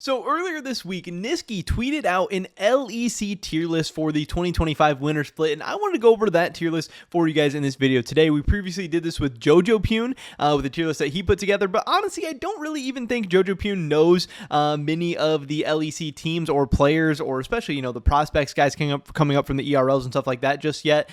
So earlier this week, NISQY tweeted out an LEC tier list for the 2025 winter split, and I wanted to go over that tier list for you guys in this video today. We previously did this with Jojo Pune with a tier list that he put together, but honestly, I don't really even think Jojo Pune knows many of the LEC teams or players, or especially, the prospects guys coming up from the ERLs and stuff like that just yet,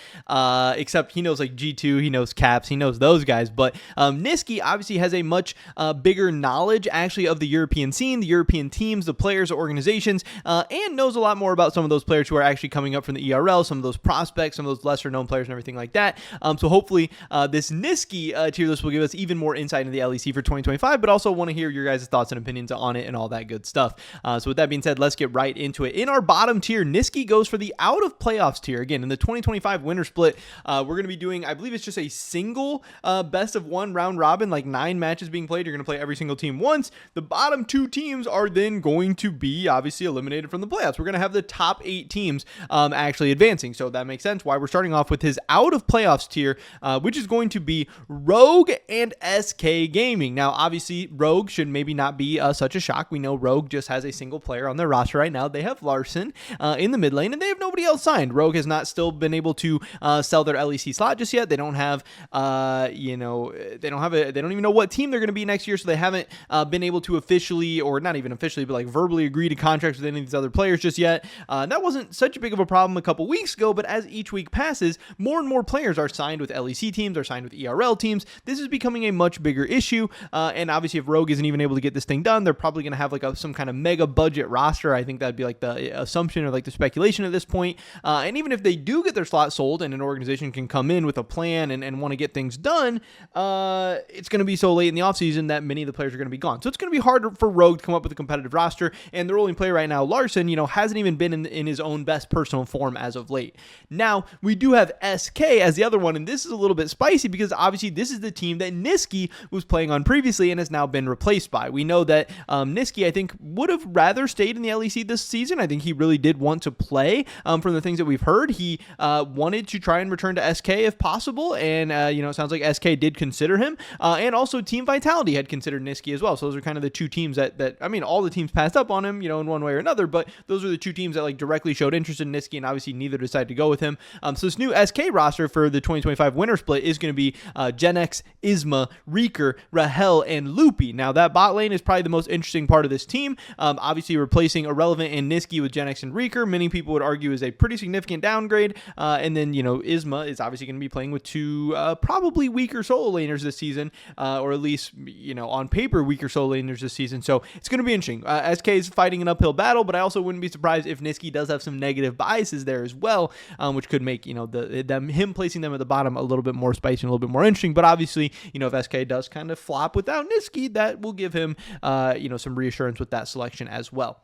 except he knows like G2, he knows Caps, he knows those guys, but NISQY obviously has a much bigger knowledge actually of the European scene, the European teams, the players, the organizations, and knows a lot more about some of those players who are actually coming up from the ERL, some of those prospects, some of those lesser known players and everything like that. So hopefully this NISQY tier list will give us even more insight into the LEC for 2025, but also want to hear your guys' thoughts and opinions on it and all that good stuff. So with that being said, let's get right into it. In our bottom tier, NISQY goes for the out of playoffs tier. Again, in the 2025 winter split, we're going to be doing, I believe it's just a single best of one round robin, like 9 matches being played. You're going to play every single team once. The bottom 2 teams are then going to be obviously eliminated from the playoffs. We're going to have the top 8 teams actually advancing. So that makes sense why we're starting off with his out of playoffs tier, which is going to be Rogue and SK Gaming. Now, obviously, Rogue should maybe not be such a shock. We know Rogue just has a single player on their roster right now. They have Larson in the mid lane, and they have nobody else signed. Rogue has not still been able to sell their LEC slot just yet. They don't have, they don't even know what team they're going to be next year, so they haven't been able to officially, or not even officially, but like verbally agree to contracts with any of these other players just yet. That wasn't such a big of a problem a couple weeks ago, but as each week passes, more and more players are signed with LEC teams, are signed with ERL teams. This is becoming a much bigger issue, and obviously if Rogue isn't even able to get this thing done, they're probably going to have like some kind of mega budget roster. I think that'd be like the assumption or like the speculation at this point. And even if they do get their slot sold and an organization can come in with a plan and want to get things done, it's going to be so late in the offseason that many of the players are going to be gone. So it's going to be hard for Rogue to come up with a competitive roster, and the rolling player right now, Larson, hasn't even been in his own best personal form as of late. Now, we do have SK as the other one, and this is a little bit spicy because obviously this is the team that NISQY was playing on previously and has now been replaced by. We know that NISQY, I think, would have rather stayed in the LEC this season. I think he really did want to play. From the things that we've heard, he wanted to try and return to SK if possible, and it sounds like SK did consider him, and also Team Vitality had considered NISQY as well. So those are kind of the 2 teams that all the teams passed up on him, in one way or another, but those are the 2 teams that like directly showed interest in NISQY, and obviously neither decided to go with him. So this new SK roster for the 2025 winter split is going to be Genex, Isma, Reeker, Rahel, and Loopy. Now that bot lane is probably the most interesting part of this team. Obviously replacing Irrelevant and NISQY with Genex and Reeker, many people would argue is a pretty significant downgrade. And then, Isma is obviously going to be playing with 2 probably weaker solo laners this season, or at least, on paper, weaker solo laners this season. So it's going to be interesting. SK is fighting an uphill battle, but I also wouldn't be surprised if NISQY does have some negative biases there as well, which could make, him placing them at the bottom a little bit more spicy and a little bit more interesting. But obviously, if SK does kind of flop without NISQY, that will give him, some reassurance with that selection as well.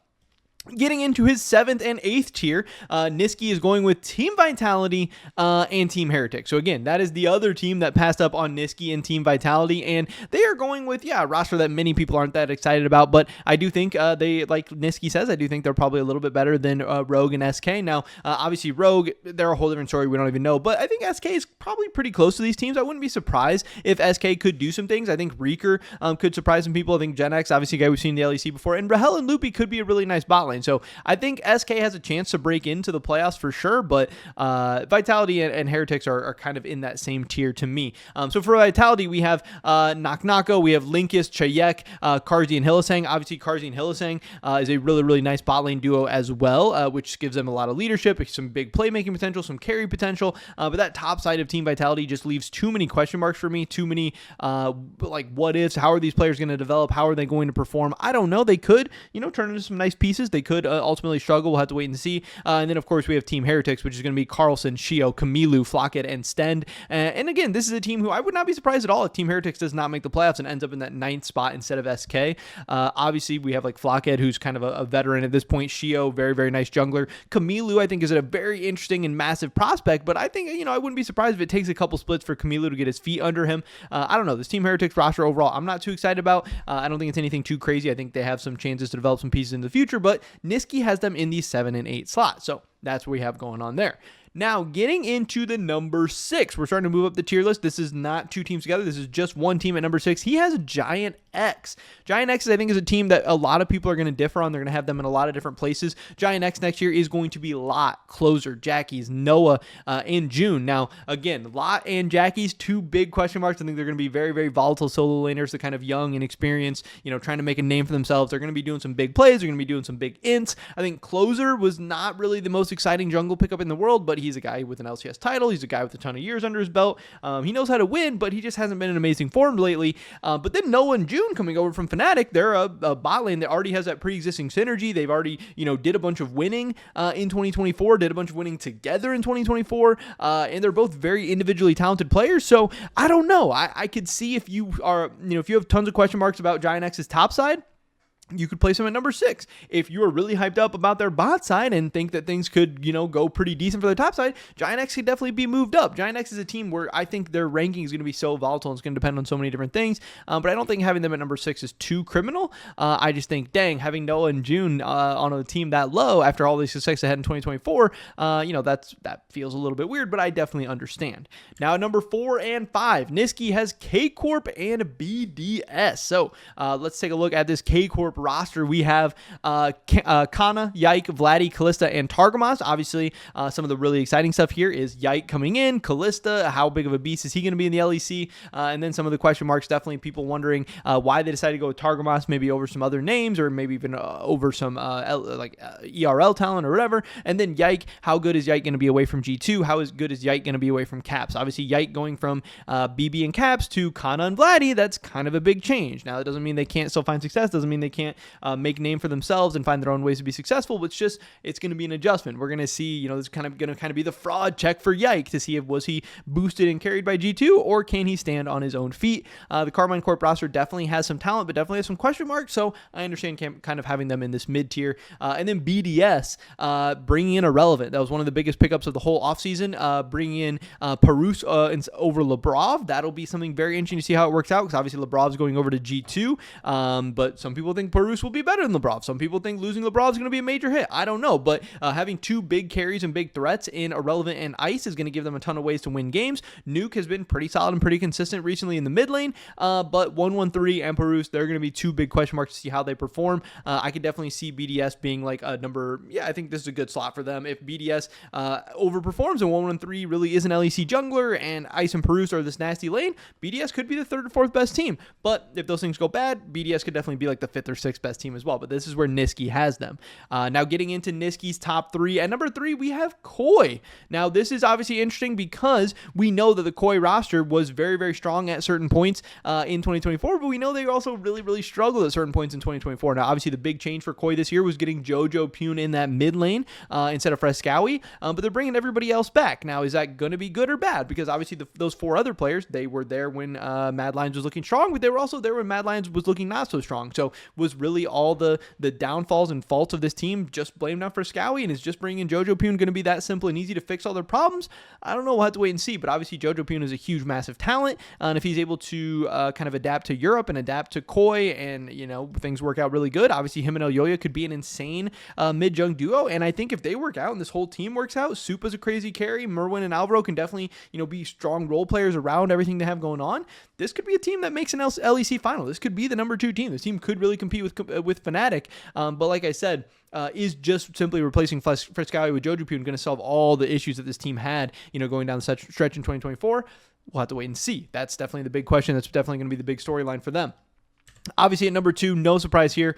Getting into his 7th and 8th tier, NISQY is going with Team Vitality and Team Heretic. So again, that is the other team that passed up on NISQY and Team Vitality, and they are going with, a roster that many people aren't that excited about, but I do think they, like NISQY says, I do think they're probably a little bit better than Rogue and SK. Now, obviously Rogue, they're a whole different story, we don't even know, but I think SK is probably pretty close to these teams. I wouldn't be surprised if SK could do some things. I think Reeker could surprise some people. I think Genex, obviously a guy we've seen in the LEC before, and Rahel and Loopy could be a really nice bot lane. So I think SK has a chance to break into the playoffs for sure, but Vitality and Heretics are kind of in that same tier to me. So for Vitality, we have Knock-Knocko, we have Linkus, Chayek, Karzi, and Hillisang. Obviously, Karzi and Hillisang is a really, really nice bot lane duo as well, which gives them a lot of leadership, some big playmaking potential, some carry potential, but that top side of Team Vitality just leaves too many question marks for me, too many what ifs. How are these players going to develop? How are they going to perform? I don't know. They could, turn into some nice pieces. They could ultimately struggle. We'll have to wait and see. And then, of course, we have Team Heretics, which is going to be Carlson, Shio, Kamilu, Flocket, and Stend. And again, this is a team who I would not be surprised at all if Team Heretics does not make the playoffs and ends up in that 9th spot instead of SK. Obviously, we have like Flocket, who's kind of a veteran at this point. Shio, very, very nice jungler. Kamilu, I think, is a very interesting and massive prospect, but I think, I wouldn't be surprised if it takes a couple splits for Kamilu to get his feet under him. I don't know. This Team Heretics roster overall, I'm not too excited about. I don't think it's anything too crazy. I think they have some chances to develop some pieces in the future, but NISQY has them in the 7 and 8 slot. So that's what we have going on there. Now, getting into the number 6, we're starting to move up the tier list. This is not 2 teams together. This is just one team at number 6. He has Giant X. Giant X, I think, is a team that a lot of people are going to differ on. They're going to have them in a lot of different places. Giant X next year is going to be Lot, Closer, Jackie's, Noah, and June. Now, again, Lot and Jackie's, 2 big question marks. I think they're going to be very, very volatile solo laners. They're kind of young and experienced, trying to make a name for themselves. They're going to be doing some big plays. They're going to be doing some big ints. I think Closer was not really the most exciting jungle pickup in the world, but he's a guy with an LCS title. He's a guy with a ton of years under his belt. He knows how to win, but he just hasn't been in amazing form lately. But then Noah and June coming over from Fnatic, they're a bot lane that already has that pre-existing synergy. They've already, did a bunch of winning in 2024, did a bunch of winning together in 2024, and they're both very individually talented players. So I don't know. I could see if you are, if you have tons of question marks about Giant X's top side, you could place them at number 6. If you are really hyped up about their bot side and think that things could, go pretty decent for their top side, Giant X could definitely be moved up. Giant X is a team where I think their ranking is going to be so volatile. It's going to depend on so many different things. But I don't think having them at number 6 is too criminal. I just think, dang, having Noah and June on a team that low after all the success they had in 2024, that feels a little bit weird, but I definitely understand. Now, at number 4 and 5, NISQY has K-Corp and BDS. So let's take a look at this K-Corp roster. We have Kana, Yike, Vladdy, Kalista, and Targamas. Obviously, some of the really exciting stuff here is Yike coming in, Kalista, how big of a beast is he going to be in the LEC? And then some of the question marks, definitely people wondering why they decided to go with Targamas, maybe over some other names, or maybe even over some ERL talent or whatever. And then Yike, how good is Yike going to be away from G2? How good is Yike going to be away from Caps? Obviously, Yike going from BB and Caps to Kana and Vladdy, that's kind of a big change. Now, that doesn't mean they can't still find success, doesn't mean they can't make a name for themselves and find their own ways to be successful, but it's going to be an adjustment. We're going to see, this is going to be the fraud check for Yike to see if was he boosted and carried by G2 or can he stand on his own feet. The Carmine Corp roster definitely has some talent, but definitely has some question marks, so I understand kind of having them in this mid-tier. And then BDS, bringing in Irrelevant. That was one of the biggest pickups of the whole offseason, bringing in Perus over Labrov. That'll be something very interesting to see how it works out, because obviously Labrov's going over to G2, but some people think Perus will be better than Labrov. Some people think losing Labrov is going to be a major hit. I don't know, but having 2 big carries and big threats in Irrelevant and Ice is going to give them a ton of ways to win games. Nuke has been pretty solid and pretty consistent recently in the mid lane, but 113 and Perus, they're going to be 2 big question marks to see how they perform. I could definitely see BDS being like a number, I think this is a good slot for them. If BDS overperforms and 113 really is an LEC jungler and Ice and Perus are this nasty lane, BDS could be the 3rd or 4th best team. But if those things go bad, BDS could definitely be like the 5th or 6th best team as well. But this is where NISQY has them. Now getting into NISQY's top 3. At number 3, we have Koi. Now this is obviously interesting because we know that the Koi roster was very, very strong at certain points in 2024, but we know they also really, really struggled at certain points in 2024. Now obviously the big change for Koi this year was getting Jojo Pune in that mid lane instead of Frescowy, but they're bringing everybody else back. Now is that going to be good or bad? Because obviously those 4 other players, they were there when Mad Lions was looking strong, but they were also there when Mad Lions was looking not so strong. So was really all the downfalls and faults of this team just blamed on Frescowy, and is just bringing in Jojo Pune going to be that simple and easy to fix all their problems? I don't know. We'll have to wait and see, but obviously Jojo Pune is a huge, massive talent, and if he's able to kind of adapt to Europe and adapt to Koi and, things work out really good, obviously him and Elyoya could be an insane mid-jung duo, and I think if they work out and this whole team works out, Soup is a crazy carry, Merwin and Alvaro can definitely, be strong role players around everything they have going on. This could be a team that makes an LEC final. This could be the number 2 team. This team could really compete with Fnatic, but like I said, is just simply replacing Frescowy with Jojo Pune going to solve all the issues that this team had, going down the stretch in 2024? We'll have to wait and see. That's definitely the big question. That's definitely going to be the big storyline for them. Obviously, at number 2, no surprise here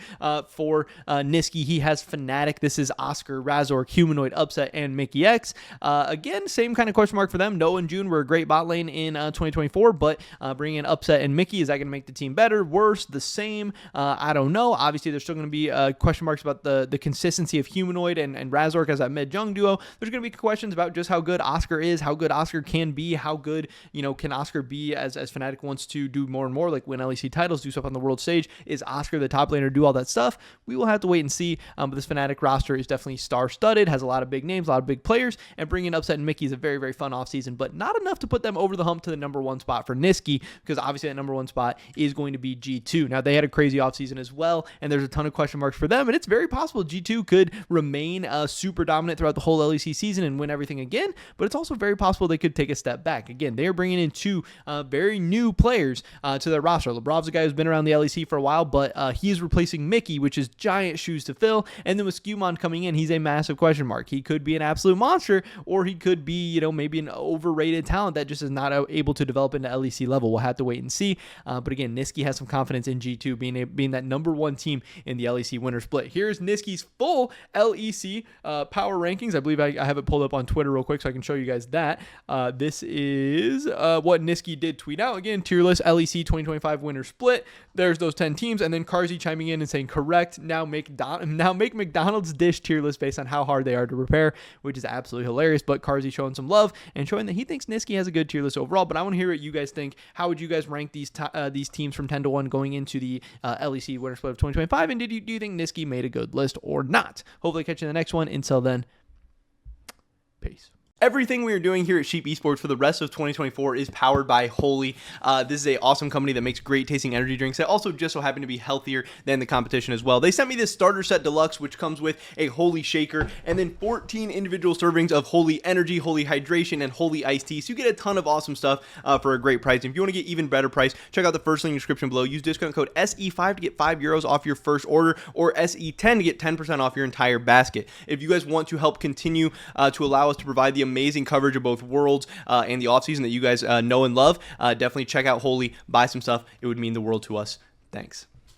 for NISQY. He has Fnatic. This is Oscar, Razork, Humanoid, Upset, and Mickey X. Again, same kind of question mark for them. Noah and June were a great bot lane in 2024, but bringing in Upset and Mickey, is that going to make the team better, worse, the same? I don't know. Obviously, there's still going to be question marks about the consistency of Humanoid and Razork as that mid-jung duo. There's going to be questions about just how good Oscar is, how good Oscar can be, how good, can Oscar be as Fnatic wants to do more and more, like win LEC titles, do stuff on the World world stage. Is Oscar the top laner, do all that stuff? We will have to wait and see. But this Fnatic roster is definitely star-studded, has a lot of big names, a lot of big players, and bringing Upset and Mickey is a very, very fun offseason, but not enough to put them over the hump to the number 1 spot for NISQY, because obviously that number 1 spot is going to be G2. Now, they had a crazy offseason as well, and there's a ton of question marks for them, and it's very possible G2 could remain super dominant throughout the whole LEC season and win everything again, but it's also very possible they could take a step back. Again, they are bringing in 2 very new players to their roster. Lebrov's a guy who's been around the LEC for a while, but he is replacing Mickey, which is giant shoes to fill, and then with Skewmon coming in, he's a massive question mark. He could be an absolute monster, or he could be, maybe an overrated talent that just is not able to develop into LEC level. We'll have to wait and see. But again, NISQY has some confidence in G2 being that number 1 team in the LEC winner split. Here's NISQY's full LEC power rankings. I believe I have it pulled up on Twitter real quick so I can show you guys that. This is what NISQY did tweet out. Again, tier list LEC 2025 winner split. There's those 10 teams, and then Carzy chiming in and saying, correct, now make McDonald's dish tier list based on how hard they are to prepare, which is absolutely hilarious. But Carzy showing some love and showing that he thinks NISQY has a good tier list overall. But I want to hear what you guys think. How would you guys rank these teams from 10 to 1 going into the LEC winner split of 2025? And do you think NISQY made a good list or not? Hopefully catch you in the next one. Until then, peace. Everything we are doing here at Sheep Esports for the rest of 2024 is powered by Holy. This is an awesome company that makes great tasting energy drinks that also just so happen to be healthier than the competition as well. They sent me this starter set deluxe, which comes with a Holy shaker and then 14 individual servings of Holy Energy, Holy Hydration, and Holy Iced Tea. So you get a ton of awesome stuff for a great price. And if you want to get even better price, check out the first link in the description below. Use discount code SE5 to get €5 off your first order, or SE10 to get 10% off your entire basket. If you guys want to help continue to allow us to provide the amazing coverage of both Worlds and the offseason that you guys know and love, definitely check out Holy, buy some stuff. It would mean the world to us. Thanks.